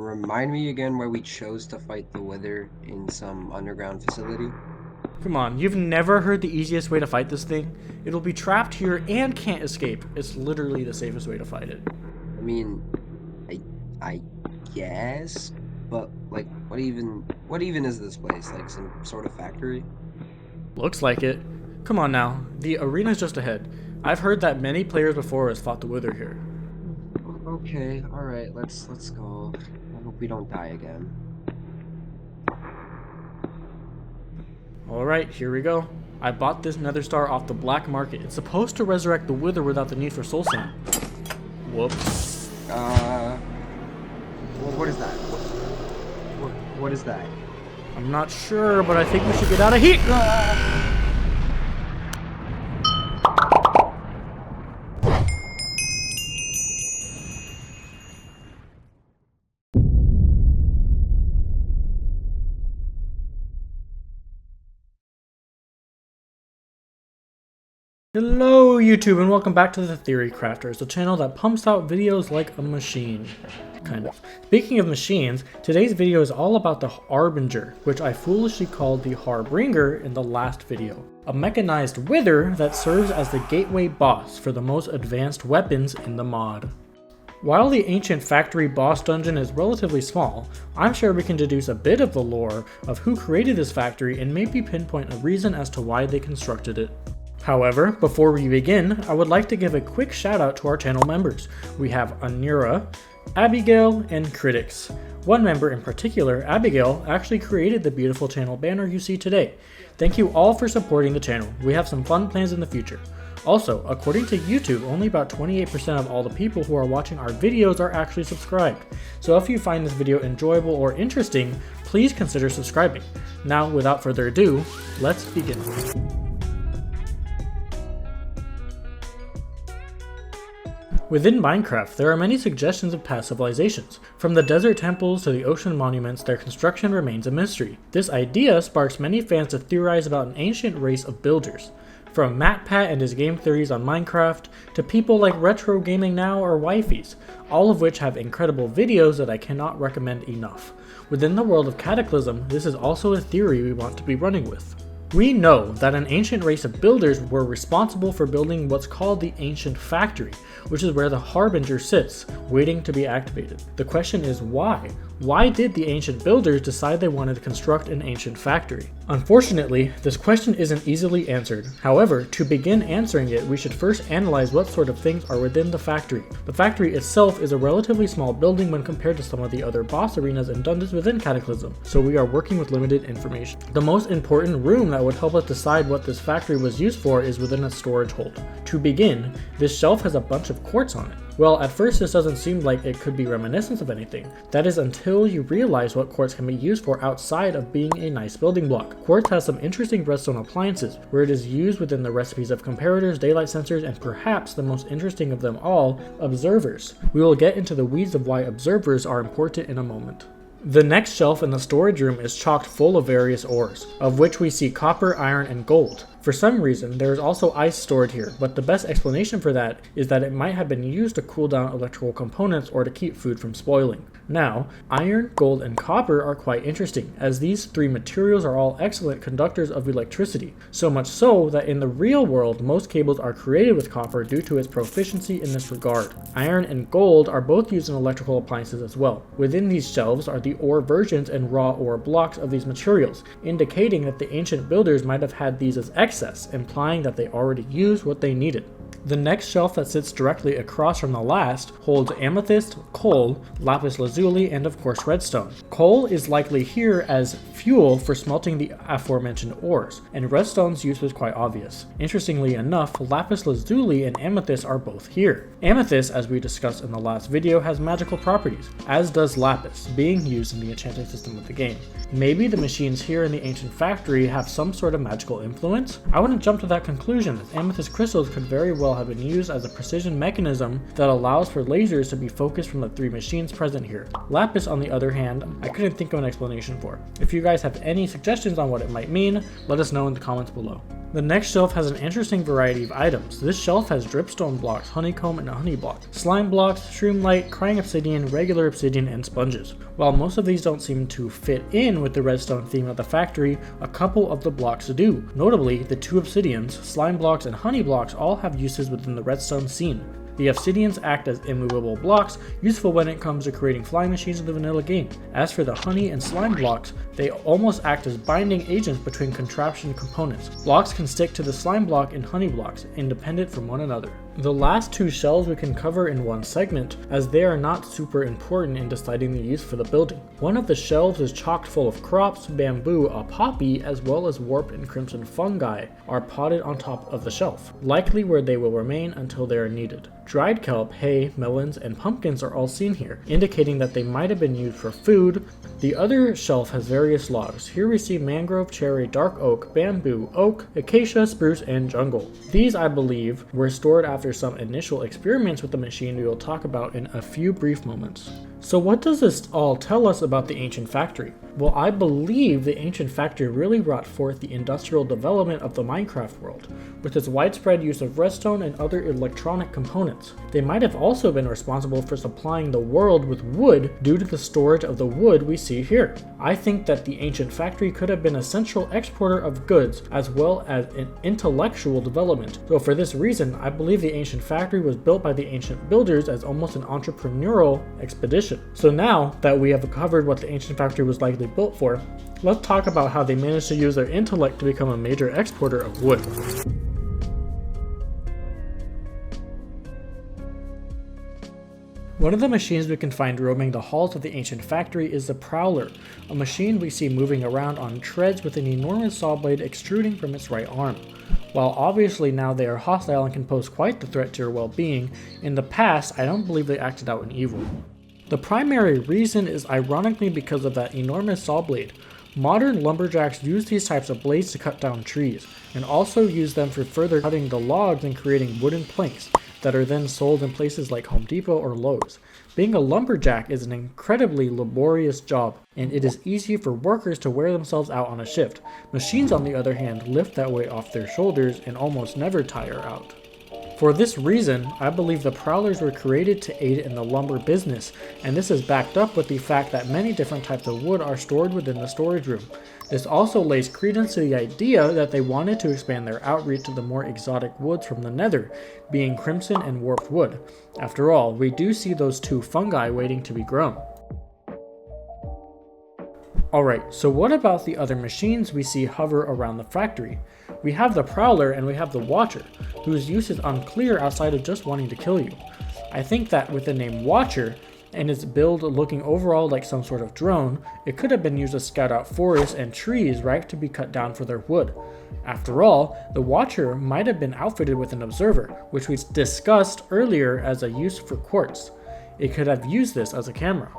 remind me again why we chose to fight the Wither in some underground facility? Come on, you've never heard the easiest way to fight this thing? It'll be trapped here and can't escape. It's literally the safest way to fight it. I mean, I guess, but like, what even is this place? Like some sort of factory? Looks like it. Come on now, the arena's just ahead. I've heard that many players before us fought the Wither here. Okay, all right, let's go. I hope we don't die again. Alright, here we go. I bought this nether star off the black market. It's supposed to resurrect the Wither without the need for soul sand. Whoops. Well, what is that? What is that? I'm not sure, but I think we should get out of here. Hello YouTube and welcome back to the Theory Crafters, the channel that pumps out videos like a machine. Kind of. Speaking of machines, today's video is all about the Harbinger, which I foolishly called the Harbinger in the last video. A mechanized wither that serves as the gateway boss for the most advanced weapons in the mod. While the ancient factory boss dungeon is relatively small, I'm sure we can deduce a bit of the lore of who created this factory and maybe pinpoint a reason as to why they constructed it. However, before we begin, I would like to give a quick shout out to our channel members. We have Anura, Abigail, and Critics. One member in particular, Abigail, actually created the beautiful channel banner you see today. Thank you all for supporting the channel. We have some fun plans in the future. Also, according to YouTube, only about 28% of all the people who are watching our videos are actually subscribed. So if you find this video enjoyable or interesting, please consider subscribing. Now, without further ado, let's begin. Within Minecraft, there are many suggestions of past civilizations. From the desert temples to the ocean monuments, their construction remains a mystery. This idea sparks many fans to theorize about an ancient race of builders. From MatPat and his game theories on Minecraft, to people like Retro Gaming Now or Wifeys, all of which have incredible videos that I cannot recommend enough. Within the world of Cataclysm, this is also a theory we want to be running with. We know that an ancient race of builders were responsible for building what's called the Ancient Factory, which is where the Harbinger sits, waiting to be activated. The question is why? Why did the ancient builders decide they wanted to construct an ancient factory? Unfortunately, this question isn't easily answered. However, to begin answering it, we should first analyze what sort of things are within the factory. The factory itself is a relatively small building when compared to some of the other boss arenas and dungeons within Cataclysm, so we are working with limited information. The most important room that would help us decide what this factory was used for is within a storage hold. To begin, this shelf has a bunch of quartz on it. Well, at first this doesn't seem like it could be reminiscent of anything. That is until you realize what quartz can be used for outside of being a nice building block. Quartz has some interesting redstone appliances, where it is used within the recipes of comparators, daylight sensors, and perhaps the most interesting of them all, observers. We will get into the weeds of why observers are important in a moment. The next shelf in the storage room is chocked full of various ores, of which we see copper, iron, and gold. For some reason, there is also ice stored here, but the best explanation for that is that it might have been used to cool down electrical components or to keep food from spoiling. Now, iron, gold, and copper are quite interesting, as these three materials are all excellent conductors of electricity, so much so that in the real world, most cables are created with copper due to its proficiency in this regard. Iron and gold are both used in electrical appliances as well. Within these shelves are the ore versions and raw ore blocks of these materials, indicating that the ancient builders might have had these as excess, implying that they already used what they needed. The next shelf that sits directly across from the last holds amethyst, coal, lapis lazuli, and of course redstone. Coal is likely here as fuel for smelting the aforementioned ores, and redstone's use was quite obvious. Interestingly enough, lapis lazuli and amethyst are both here. Amethyst, as we discussed in the last video, has magical properties, as does lapis, being used in the enchanting system of the game. Maybe the machines here in the ancient factory have some sort of magical influence? I wouldn't jump to that conclusion, as amethyst crystals could very well have been used as a precision mechanism that allows for lasers to be focused from the three machines present here. Lapis, on the other hand, I couldn't think of an explanation for. If you guys have any suggestions on what it might mean, let us know in the comments below. The next shelf has an interesting variety of items. This shelf has dripstone blocks, honeycomb, and honey blocks, slime blocks, shroomlight, crying obsidian, regular obsidian, and sponges. While most of these don't seem to fit in with the redstone theme of the factory, a couple of the blocks do. Notably, the 2 obsidians, slime blocks, and honey blocks all have uses within the redstone scene. The obsidians act as immovable blocks, useful when it comes to creating flying machines in the vanilla game. As for the honey and slime blocks, they almost act as binding agents between contraption components. Blocks can stick to the slime block and honey blocks, independent from one another. The last 2 shelves we can cover in one segment, as they are not super important in deciding the use for the building. One of the shelves is chock full of crops, bamboo, a poppy, as well as warped and crimson fungi are potted on top of the shelf, likely where they will remain until they are needed. Dried kelp, hay, melons, and pumpkins are all seen here, indicating that they might have been used for food. The other shelf has various logs. Here we see mangrove, cherry, dark oak, bamboo, oak, acacia, spruce, and jungle. These, I believe, were stored after some initial experiments with the machine we will talk about in a few brief moments. So what does this all tell us about the ancient factory? Well, I believe the ancient factory really brought forth the industrial development of the Minecraft world, with its widespread use of redstone and other electronic components. They might have also been responsible for supplying the world with wood due to the storage of the wood we see here. I think that the ancient factory could have been a central exporter of goods as well as an intellectual development. So for this reason, I believe the ancient factory was built by the ancient builders as almost an entrepreneurial expedition. So now that we have covered what the ancient factory was likely built for, let's talk about how they managed to use their intellect to become a major exporter of wood. One of the machines we can find roaming the halls of the ancient factory is the Prowler, a machine we see moving around on treads with an enormous saw blade extruding from its right arm. While obviously now they are hostile and can pose quite the threat to your well-being, in the past I don't believe they acted out in evil. The primary reason is ironically because of that enormous saw blade. Modern lumberjacks use these types of blades to cut down trees, and also use them for further cutting the logs and creating wooden planks that are then sold in places like Home Depot or Lowe's. Being a lumberjack is an incredibly laborious job, and it is easy for workers to wear themselves out on a shift. Machines, on the other hand, lift that weight off their shoulders and almost never tire out. For this reason, I believe the Prowlers were created to aid in the lumber business, and this is backed up with the fact that many different types of wood are stored within the storage room. This also lays credence to the idea that they wanted to expand their outreach to the more exotic woods from the nether, being crimson and warped wood. After all, we do see those 2 fungi waiting to be grown. Alright, so what about the other machines we see hover around the factory? We have the Prowler and we have the Watcher, whose use is unclear outside of just wanting to kill you. I think that with the name Watcher, and its build looking overall like some sort of drone, it could have been used to scout out forests and trees ripe to be cut down for their wood. After all, the Watcher might have been outfitted with an observer, which we discussed earlier as a use for quartz. It could have used this as a camera.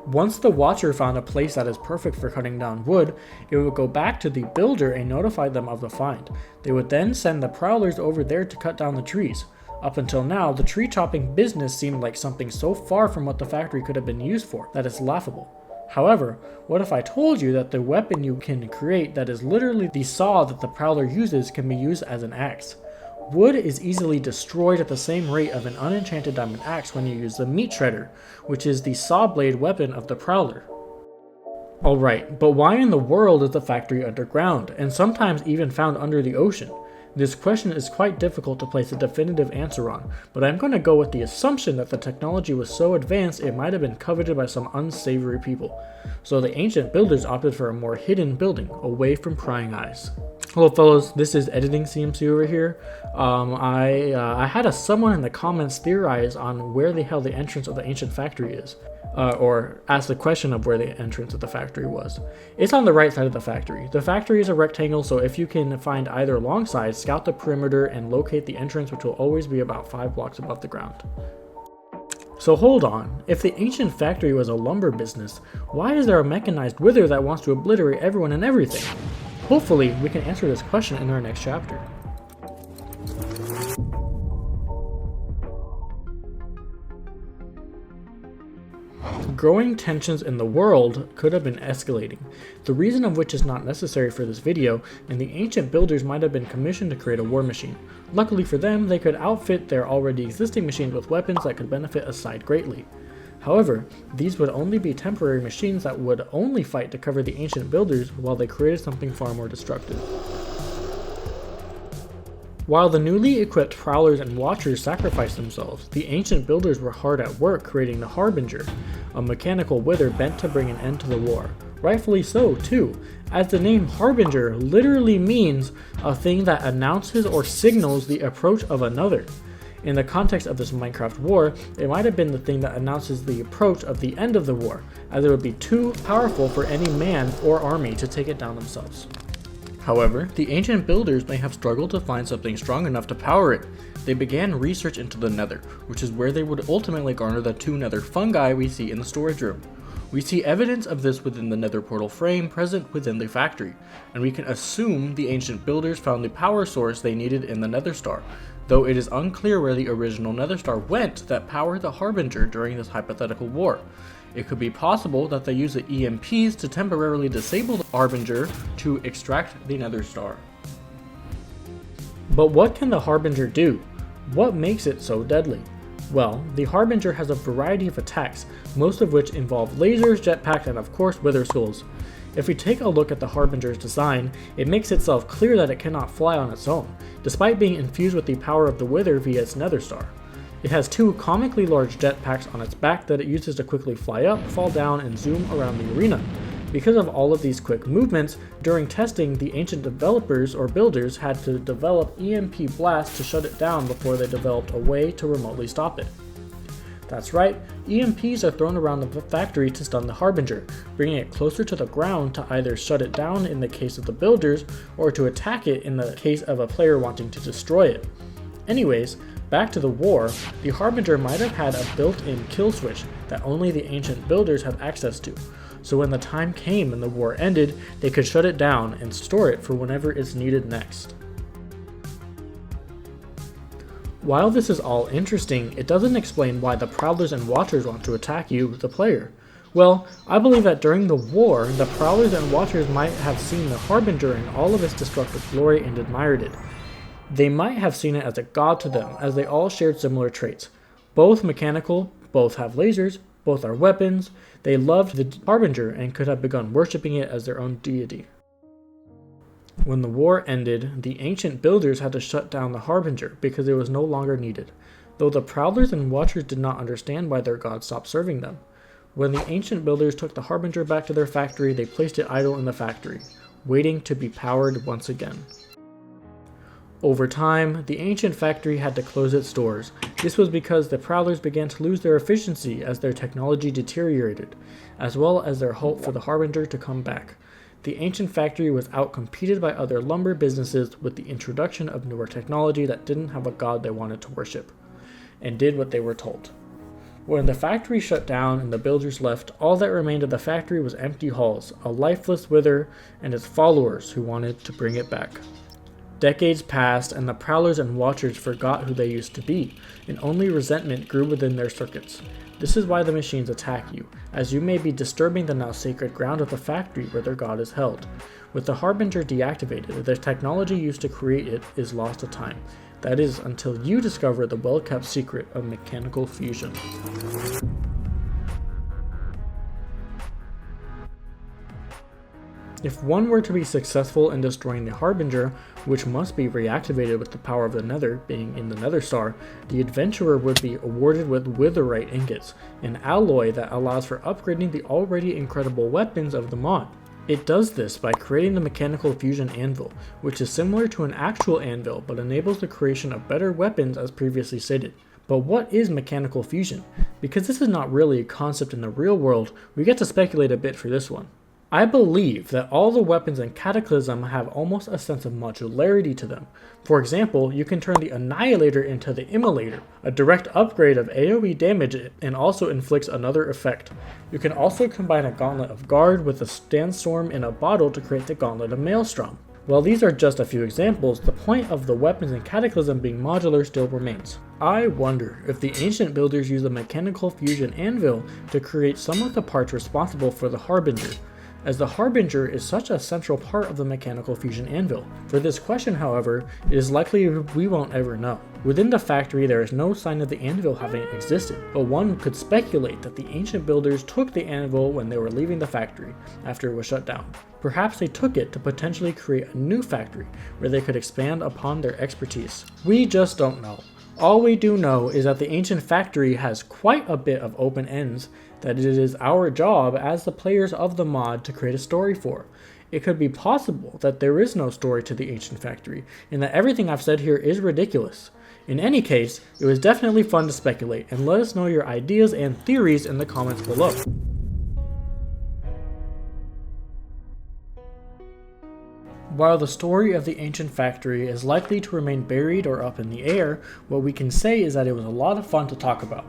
Once the Watcher found a place that is perfect for cutting down wood, it would go back to the builder and notify them of the find. They would then send the Prowlers over there to cut down the trees. Up until now, the tree chopping business seemed like something so far from what the factory could have been used for that it's laughable. However, what if I told you that the weapon you can create that is literally the saw that the Prowler uses can be used as an axe? Wood is easily destroyed at the same rate of an unenchanted diamond axe when you use the meat shredder, which is the saw blade weapon of the Prowler. Alright, but why in the world is the factory underground, and sometimes even found under the ocean? This question is quite difficult to place a definitive answer on, but I'm going to go with the assumption that the technology was so advanced it might have been coveted by some unsavory people. So the ancient builders opted for a more hidden building, away from prying eyes. Hello fellows, this is Editing CMC over here. I had someone in the comments theorize on where the hell the entrance of the ancient factory is. Or ask the question of where the entrance of the factory was. It's on the right side of the factory. The factory is a rectangle, so if you can find either long side, scout the perimeter and locate the entrance, which will always be about 5 blocks above the ground. So hold on, if the ancient factory was a lumber business, why is there a mechanized wither that wants to obliterate everyone and everything? Hopefully, we can answer this question in our next chapter. Growing tensions in the world could have been escalating, the reason of which is not necessary for this video, and the ancient builders might have been commissioned to create a war machine. Luckily for them, they could outfit their already existing machines with weapons that could benefit a side greatly. However, these would only be temporary machines that would only fight to cover the ancient builders while they created something far more destructive. While the newly equipped Prowlers and Watchers sacrificed themselves, the ancient builders were hard at work creating the Harbinger, a mechanical wither bent to bring an end to the war. Rightfully so, too, as the name Harbinger literally means a thing that announces or signals the approach of another. In the context of this Minecraft war, it might have been the thing that announces the approach of the end of the war, as it would be too powerful for any man or army to take it down themselves. However, the ancient builders may have struggled to find something strong enough to power it. They began research into the Nether, which is where they would ultimately garner the 2 Nether fungi we see in the storage room. We see evidence of this within the Nether portal frame present within the factory, and we can assume the ancient builders found the power source they needed in the Nether Star, though it is unclear where the original Nether Star went that powered the Harbinger during this hypothetical war. It could be possible that they used the EMPs to temporarily disable the Harbinger to extract the Nether Star. But what can the Harbinger do? What makes it so deadly? Well, the Harbinger has a variety of attacks, most of which involve lasers, jetpacks, and of course wither skulls. If we take a look at the Harbinger's design, it makes itself clear that it cannot fly on its own, despite being infused with the power of the wither via its Nether Star. It has 2 comically large jetpacks on its back that it uses to quickly fly up, fall down, and zoom around the arena. Because of all of these quick movements, during testing, the ancient developers or builders had to develop EMP blasts to shut it down before they developed a way to remotely stop it. That's right, EMPs are thrown around the factory to stun the Harbinger, bringing it closer to the ground to either shut it down in the case of the builders, or to attack it in the case of a player wanting to destroy it. Anyways, back to the war, the Harbinger might have had a built-in kill switch that only the ancient builders had access to, so when the time came and the war ended, they could shut it down and store it for whenever it's needed next. While this is all interesting, it doesn't explain why the Prowlers and Watchers want to attack you, the player. Well, I believe that during the war, the Prowlers and Watchers might have seen the Harbinger in all of its destructive glory and admired it. They might have seen it as a god to them, as they all shared similar traits. Both mechanical, both have lasers, both are weapons. They loved the Harbinger and could have begun worshipping it as their own deity. When the war ended, the ancient builders had to shut down the Harbinger because it was no longer needed, though the Prowlers and Watchers did not understand why their god stopped serving them. When the ancient builders took the Harbinger back to their factory, they placed it idle in the factory, waiting to be powered once again. Over time, the ancient factory had to close its doors. This was because the Prowlers began to lose their efficiency as their technology deteriorated, as well as their hope for the Harbinger to come back. The ancient factory was outcompeted by other lumber businesses with the introduction of newer technology that didn't have a god they wanted to worship, and did what they were told. When the factory shut down and the builders left, all that remained of the factory was empty halls, a lifeless wither, and its followers who wanted to bring it back. Decades passed, and the Prowlers and Watchers forgot who they used to be, and only resentment grew within their circuits. This is why the machines attack you, as you may be disturbing the now sacred ground of the factory where their god is held. With the Harbinger deactivated, the technology used to create it is lost to time. That is, until you discover the well-kept secret of mechanical fusion. If one were to be successful in destroying the Harbinger, which must be reactivated with the power of the Nether, being in the Nether Star, the adventurer would be awarded with witherite ingots, an alloy that allows for upgrading the already incredible weapons of the mod. It does this by creating the mechanical fusion anvil, which is similar to an actual anvil but enables the creation of better weapons as previously stated. But what is mechanical fusion? Because this is not really a concept in the real world, we get to speculate a bit for this one. I believe that all the weapons in Cataclysm have almost a sense of modularity to them. For example, you can turn the Annihilator into the Immolator, a direct upgrade of AoE damage and also inflicts another effect. You can also combine a Gauntlet of Guard with a Sandstorm in a bottle to create the Gauntlet of Maelstrom. While these are just a few examples, the point of the weapons in Cataclysm being modular still remains. I wonder if the ancient builders used a mechanical fusion anvil to create some of the parts responsible for the Harbinger, as the Harbinger is such a central part of the mechanical fusion anvil. For this question, however, it is likely we won't ever know. Within the factory, there is no sign of the anvil having existed, but one could speculate that the ancient builders took the anvil when they were leaving the factory after it was shut down. Perhaps they took it to potentially create a new factory where they could expand upon their expertise. We just don't know. All we do know is that the ancient factory has quite a bit of open ends that it is our job as the players of the mod to create a story for. It could be possible that there is no story to the ancient factory, and that everything I've said here is ridiculous. In any case, it was definitely fun to speculate, and let us know your ideas and theories in the comments below. While the story of the ancient factory is likely to remain buried or up in the air, what we can say is that it was a lot of fun to talk about.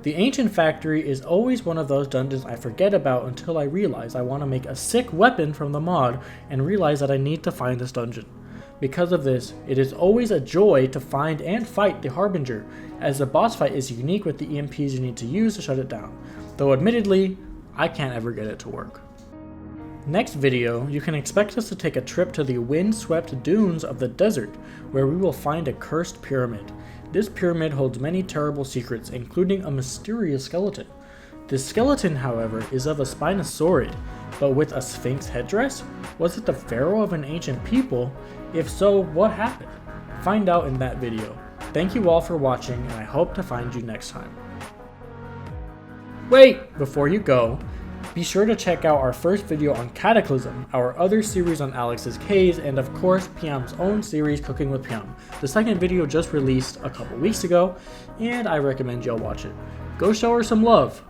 The ancient factory is always one of those dungeons I forget about until I realize I want to make a sick weapon from the mod and realize that I need to find this dungeon. Because of this, it is always a joy to find and fight the Harbinger, as the boss fight is unique with the EMPs you need to use to shut it down, though admittedly, I can't ever get it to work. Next video, you can expect us to take a trip to the wind-swept dunes of the desert, where we will find a cursed pyramid. This pyramid holds many terrible secrets, including a mysterious skeleton. This skeleton, however, is of a Spinosaurid, but with a sphinx headdress? Was it the pharaoh of an ancient people? If so, what happened? Find out in that video. Thank you all for watching, and I hope to find you next time. Wait! Before you go, be sure to check out our first video on Cataclysm, our other series on Alex's Caves, and of course Piam's own series Cooking with Piam. The second video just released a couple weeks ago, and I recommend y'all watch it. Go show her some love!